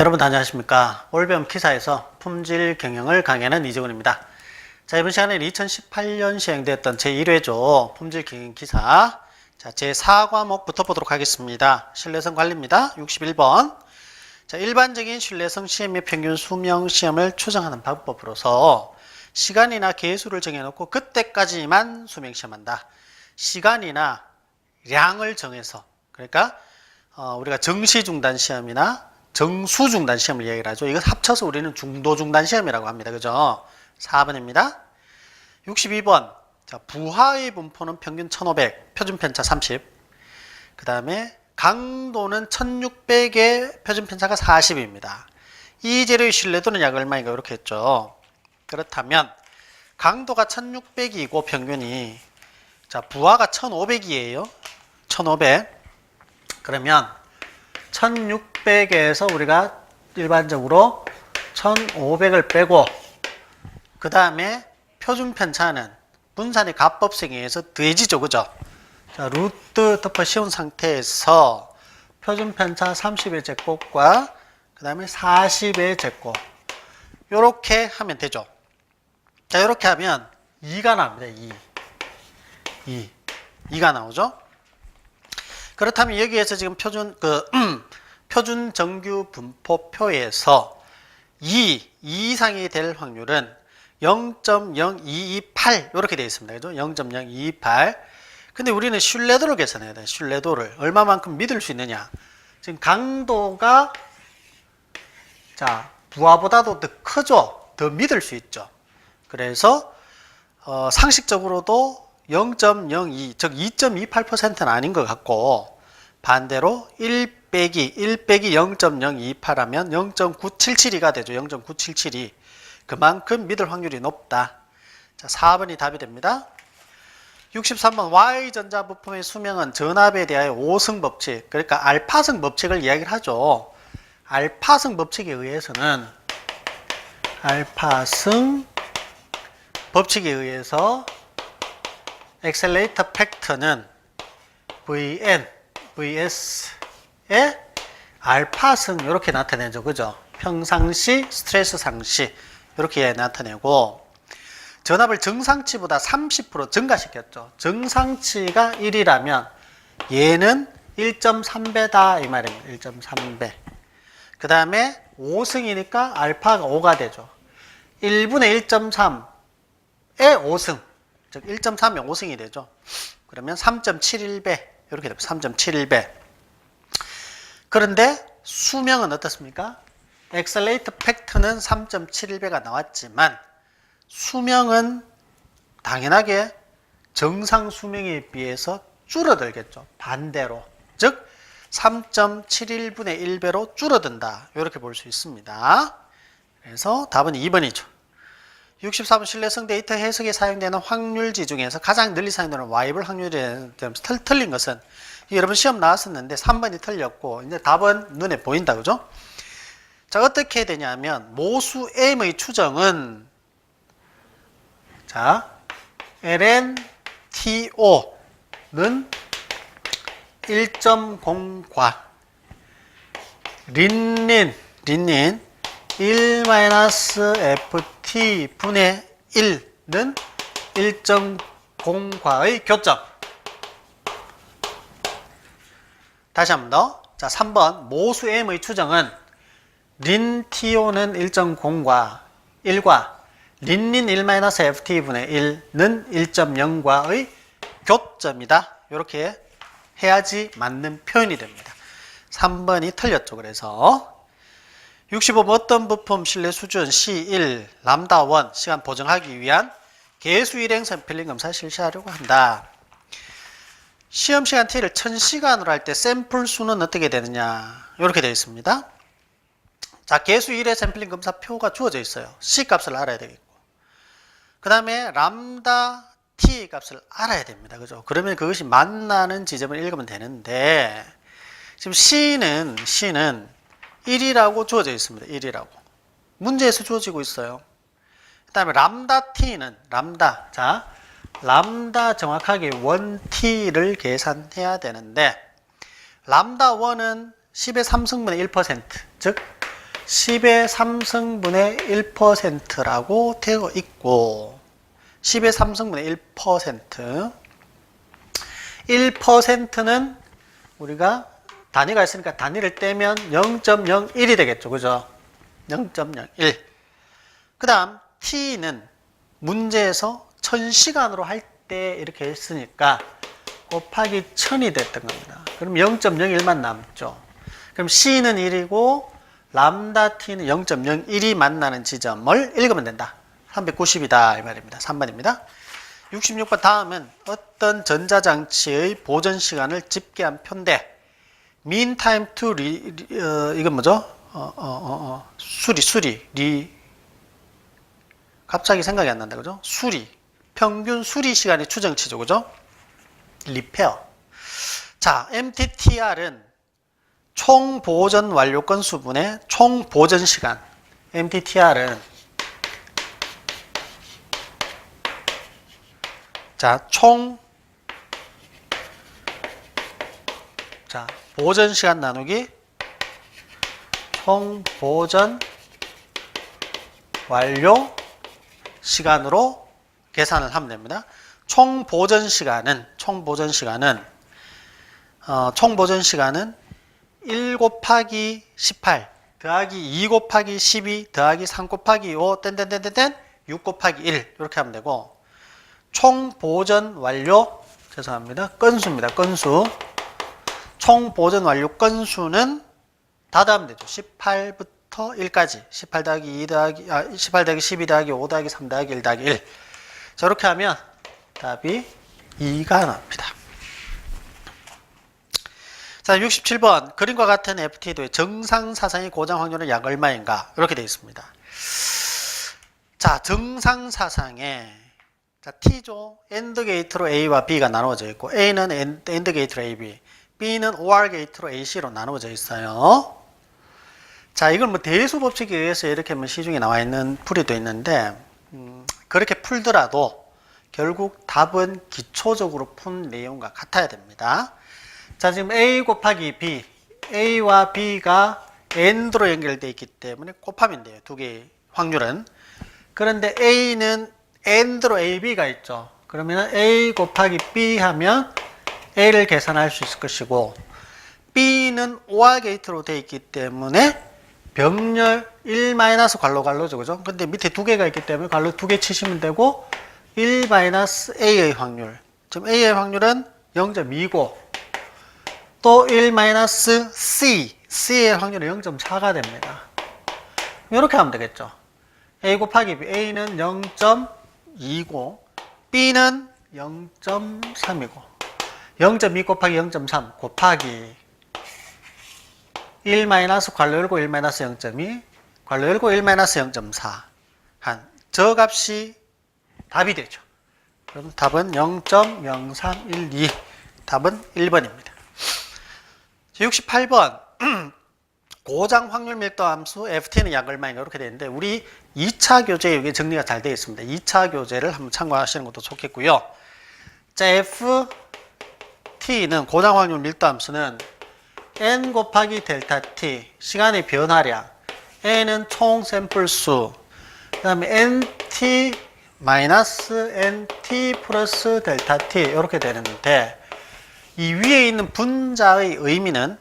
여러분 안녕하십니까. 오늘 배움 기사에서 품질 경영을 강의하는 이재훈입니다. 자, 이번 시간에는 2018년 시행되었던 제1회조 품질 경영 기사 제4과목부터 보도록 하겠습니다. 신뢰성 관리입니다. 61번. 자, 일반적인 신뢰성 시험의 평균 수명 시험을 추정하는 방법으로서 시간이나 개수를 정해놓고 그때까지만 수명 시험한다. 시간이나 량을 정해서, 그러니까 우리가 정시 중단 시험이나 정수 중단 시험을 얘기를 하죠. 이것 합쳐서 우리는 중도 중단 시험이라고 합니다. 그죠? 4번입니다. 62번. 자, 부하의 분포는 평균 1500, 표준 편차 30. 그 다음에 강도는 1600에 표준 편차가 40입니다. 이 재료의 신뢰도는 약 얼마인가 이렇게 했죠. 그렇다면 강도가 1600이고 평균이, 자, 부하가 1500이에요. 1500. 그러면 1600에서 우리가 일반적으로 1500을 빼고, 그 다음에 표준 편차는 분산이 가법성에 의해서 더해지죠. 그죠? 자, 루트 덮어 씌운 상태에서 표준 편차 30의 제곱과 그 다음에 40의 제곱, 요렇게 하면 되죠. 자, 요렇게 하면 2가 나옵니다. 2가 나오죠. 그렇다면 여기에서 지금 표준 정규 분포표에서 2 이상이 될 확률은 0.0228 이렇게 되어 있습니다. 그죠? 0.0228. 근데 우리는 신뢰도를 계산해야 돼요. 신뢰도를 얼마만큼 믿을 수 있느냐. 지금 강도가, 자, 부하보다도 더 크죠. 더 믿을 수 있죠. 그래서 상식적으로도 0.02, 즉 2.28%는 아닌 것 같고, 반대로 1 빼기 0.028 하면 0.9772가 되죠. 0.9772. 그만큼 믿을 확률이 높다. 자, 4번이 답이 됩니다. 63번. Y전자 부품의 수명은 전압에 대하여 5성 법칙, 그러니까 알파성 법칙을 이야기를 하죠. 알파성 법칙에 의해서는, 알파성 법칙에 의해서 엑셀레이터 팩터는 Vn, Vs의 알파성 이렇게 나타내죠. 그죠? 평상시, 스트레스 상시 이렇게 나타내고, 전압을 정상치보다 30% 증가시켰죠. 정상치가 1이라면 얘는 1.3배다 이 말입니다. 1.3배. 그 다음에 5승이니까 알파가 5가 되죠. 1분의 1.3의 5승, 즉 1.3의 5승이 되죠. 그러면 3.71배 이렇게 됩니다. 3.71배. 그런데 수명은 어떻습니까? 엑셀레이터 팩터는 3.71배가 나왔지만 수명은 당연하게 정상 수명에 비해서 줄어들겠죠. 반대로. 즉 3.71분의 1배로 줄어든다. 이렇게 볼 수 있습니다. 그래서 답은 2번이죠. 64번. 신뢰성 데이터 해석에 사용되는 확률지 중에서 가장 널리 사용되는 Y별 확률에 대해서 틀린 것은, 여러분 시험 나왔었는데 3번이 틀렸고, 이제 답은 눈에 보인다. 그죠? 자, 어떻게 되냐면 모수 M의 추정은, 자, LNTO는 1.0과 린닌 1-FT 분의 1는 1.0과의 교점. 다시 한 번 더. 자, 3번. 모수 M의 추정은 린TO는 1.0과 1과 린닌 1-FT 분의 1는 1.0과의 교점이다. 이렇게 해야지 맞는 표현이 됩니다. 3번이 틀렸죠. 그래서 65번. 어떤 부품 신뢰 수준 C1 람다1 시간 보정하기 위한 개수 일행 샘플링 검사 실시하려고 한다. 시험 시간 T를 1000시간으로 할 때 샘플 수는 어떻게 되느냐, 이렇게 되어 있습니다. 자, 개수 1회 샘플링 검사 표가 주어져 있어요. C 값을 알아야 되겠고, 그 다음에 람다 T 값을 알아야 됩니다. 그죠? 그러면 그것이 만나는 지점을 읽으면 되는데, 지금 C는 1이라고 주어져 있습니다. 1이라고. 문제에서 주어지고 있어요. 그 다음에 람다 T는, 자, 람다 정확하게 1T를 계산해야 되는데, 람다 1은 10의 3승분의 1%, 즉 10의 3승분의 1%라고 되어 있고 10의 3승분의 1%. 1%는 우리가 단위가 있으니까 단위를 떼면 0.01이 되겠죠. 그죠? 0.01. 그 다음 t는 문제에서 1000시간으로 할 때 이렇게 했으니까 곱하기 1000이 됐던 겁니다. 그럼 0.01만 남죠. 그럼 c는 1이고 람다 t는 0.01이 만나는 지점을 읽으면 된다. 390이다 이 말입니다. 3번입니다. 66번 다음은 어떤 전자장치의 보존 시간을 집계한 표인데 mean time to 이건 뭐죠? 갑자기 생각이 안 난다. 그죠? 평균 수리 시간의 추정치죠. 그죠? 리페어. 자, MTTR은 총 보존 완료 건수분의 총 보존 시간. MTTR은 보존 시간 나누기 총 보존 완료 시간으로 계산을 하면 됩니다. 총 보존 시간은 1 곱하기 18 더하기 2 곱하기 12 더하기 3 곱하기 5 땡땡땡땡 6 곱하기 1 이렇게 하면 되고 총 보존 완료 건수입니다. 건수. 총 보존 완료 건수는 다 더하면 되죠. 18부터 1까지 18 더하기 18 더하기 12 더하기 5 더하기 3 더하기 1 더하기 1. 저렇게 하면 답이 2가 나옵니다. 자, 67번 그림과 같은 FT도의 정상사상의 고장 확률은 약 얼마인가 이렇게 되어 있습니다. 자, 정상사상에 T조 AND 게이트로 A와 B가 나누어져 있고 A는 AND 게이트로 AB, B는 OR 게이트로 AC로 나누어져 있어요. 자, 이건 뭐 대수 법칙에 의해서 이렇게 시중에 나와 있는 풀이도 있는데 그렇게 풀더라도 결국 답은 기초적으로 푼 내용과 같아야 됩니다. 자, 지금 A 곱하기 B, A와 B가 AND로 연결되어 있기 때문에 곱하면 돼요. 두 개의 확률은. 그런데 A는 AND로 AB가 있죠. 그러면 A 곱하기 B 하면 A를 계산할 수 있을 것이고 B는 OR 게이트로 되어 있기 때문에 병렬 1-괄호죠. 그죠? 근데 밑에 두 개가 있기 때문에 괄호 두 개 치시면 되고 1-A의 확률. 지금 A의 확률은 0.2고 또 1-C. C의 확률은 0.4가 됩니다. 이렇게 하면 되겠죠. A 곱하기 B. A는 0.2고 B는 0.3이고 0.2 곱하기 0.3 곱하기 1-괄호 열고 1-0.2 괄호 열고 1-0.4 한 저 값이 답이 되죠. 그럼 답은 0.0312 답은 1번입니다. 68번 고장 확률 밀도 함수 FT는 약 얼마인가 이렇게 되는데 우리 2차 교재에 이게 정리가 잘 되어 있습니다. 2차 교재를 한번 참고하시는 것도 좋겠고요. 자, FT는 고장 확률 밀도 함수는 N 곱하기 델타 T 시간의 변화량 N은 총 샘플 수 그 다음에 NT 마이너스 NT 플러스 델타 T 이렇게 되는데 이 위에 있는 분자의 의미는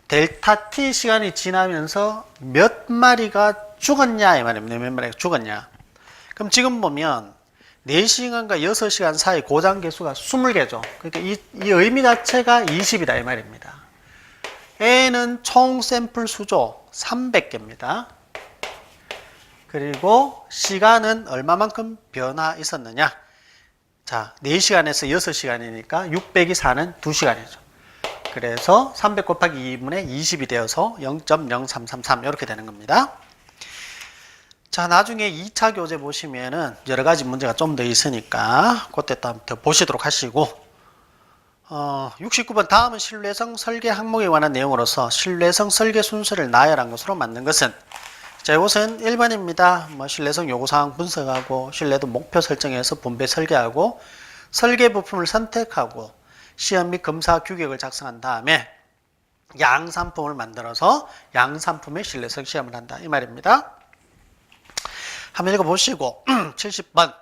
델타 T 시간이 지나면서 몇 마리가 죽었냐 이 말입니다. 몇 마리가 죽었냐. 그럼 지금 보면 4시간과 6시간 사이 고장 개수가 20개죠. 그러니까 이 의미 자체가 20이다 이 말입니다. N은 총 샘플 수죠. 300개입니다. 그리고 시간은 얼마만큼 변화 있었느냐. 자, 4시간에서 6시간이니까 600이 4는 2시간이죠. 그래서 300 곱하기 2분의 20이 되어서 0.0333 이렇게 되는 겁니다. 자, 나중에 2차 교재 보시면은 여러 가지 문제가 좀 더 있으니까 그때 또 한번 더 보시도록 하시고 69번 다음은 신뢰성 설계 항목에 관한 내용으로서 신뢰성 설계 순서를 나열한 것으로 맞는 것은 자, 이것은 1번입니다. 신뢰성 요구사항 분석하고 신뢰도 목표 설정해서 분배 설계하고 설계 부품을 선택하고 시험 및 검사 규격을 작성한 다음에 양산품을 만들어서 양산품의 신뢰성 시험을 한다. 이 말입니다. 한번 읽어보시고 70번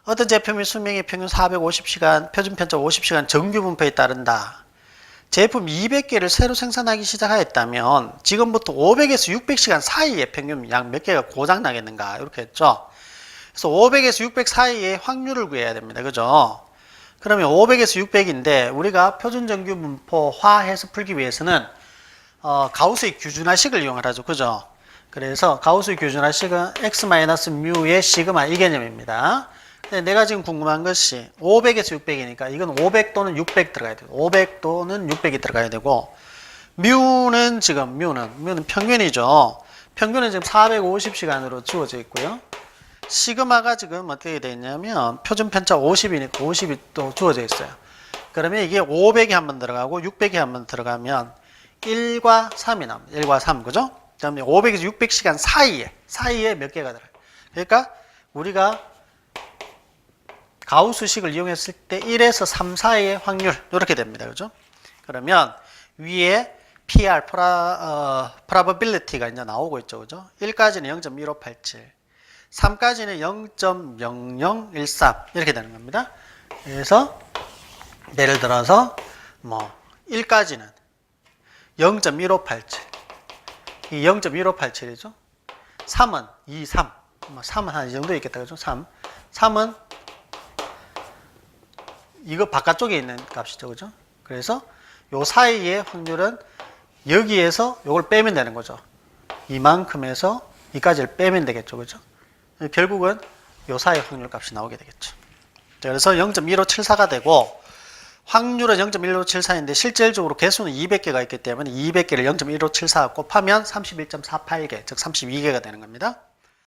어떤 제품이 수명이 평균 450시간, 표준 편차 50시간 정규 분포에 따른다. 제품 200개를 새로 생산하기 시작하였다면 지금부터 500에서 600시간 사이에 평균 약 몇 개가 고장 나겠는가 이렇게 했죠. 그래서 500에서 600 사이에 확률을 구해야 됩니다. 그죠? 그러면 500에서 600인데 우리가 표준 정규 분포화해서 풀기 위해서는 가우스의 규준화식을 이용하죠. 그죠? 그래서 가우스의 규준화식은 x-μ의 시그마 이 개념입니다. 근데 내가 지금 궁금한 것이 500에서 600이니까 이건 500 또는 600 들어가야 돼요. 500 또는 600이 들어가야 되고 뮤는 지금 뮤는 평균이죠. 평균은 지금 450시간으로 주어져 있고요. 시그마가 지금 어떻게 되어 있냐면 표준 편차 50이니까 50이 또 주어져 있어요. 그러면 이게 500이 한번 들어가고 600이 한번 들어가면 1과 3이 나옵니다. 1과 3 그죠? 그 다음에 500에서 600시간 사이에 몇 개가 들어가요. 그러니까 우리가 가우스식을 이용했을 때 1에서 3 사이의 확률 이렇게 됩니다. 그죠? 그러면 위에 PR probability가 이제 나오고 있죠. 그죠? 1까지는 0.1587 3까지는 0.0013 이렇게 되는 겁니다. 그래서 예를 들어서 뭐 1까지는 0.1587 이 0.1587이죠. 3은 23 뭐 3은 한 이 정도 있겠다. 그죠? 3은 이거 바깥쪽에 있는 값이죠. 그죠? 그래서 요 사이의 확률은 여기에서 요걸 빼면 되는 거죠. 이만큼에서 이까지를 빼면 되겠죠. 그죠? 결국은 요 사이 확률 값이 나오게 되겠죠. 그래서 0.1574가 되고 확률은 0.1574인데 실질적으로 개수는 200개가 있기 때문에 200개를 0.1574 곱하면 31.48개, 즉 32개가 되는 겁니다.